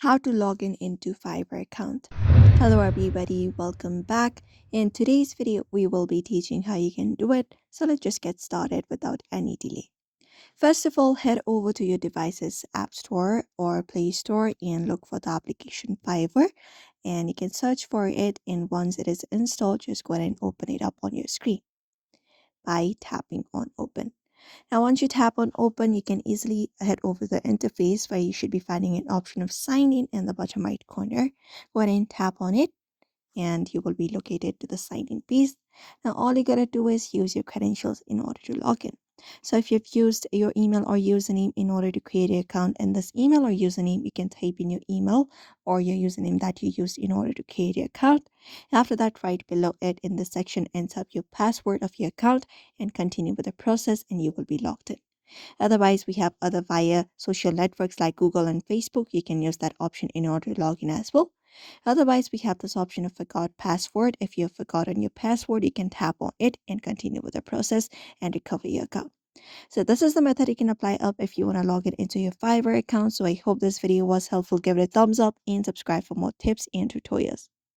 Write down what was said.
How to log in into Fiverr account. Hello everybody, welcome back. In today's video, we will be teaching how you can do it. So let's just get started without any delay. First of all, head over to your device's App Store or Play Store and look for the application Fiverr. And you can search for it, and once it is installed, just go ahead and open it up on your screen by tapping on open. Now, once you tap on open, you can easily head over the interface where you should be finding an option of sign in the bottom right corner. Go ahead and tap on it and you will be located to the sign in page. Now, all you gotta do is use your credentials in order to log in. So if you've used your email or username in order to create an account in this email or username, you can type in your email or your username that you used in order to create your account. After that, right below it in the section, enter up your password of your account and continue with the process and you will be logged in. Otherwise, we have other via social networks like Google and Facebook. You can use that option in order to log in as well. Otherwise, we have this option of forgot password. If you have forgotten your password, you can tap on it and continue with the process and recover your account. So this is the method you can apply up if you want to log in into your Fiverr account. So I hope this video was helpful. Give it a thumbs up and subscribe for more tips and tutorials.